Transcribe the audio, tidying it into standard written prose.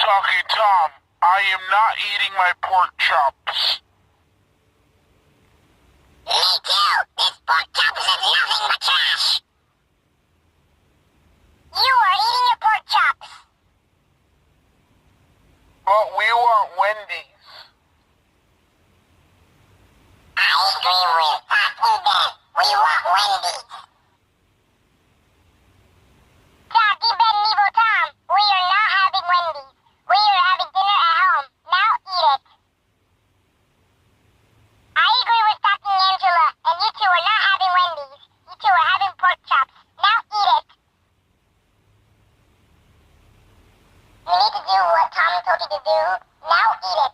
Talkie Tom, I am not eating my pork chops. Me too! This pork chops is nothing but trash! You are eating your pork chops! But we want Wendy's. I agree with Talkie Ben. We want Wendy's. Talkie Ben and Evil Tom, we are not having Wendy's. We are having dinner at home. Now eat it. I agree with Talkie and Angela, and you two are not having Wendy's. You two are having pork chops. Now eat it. You need to do what Tom told you to do. Now eat it.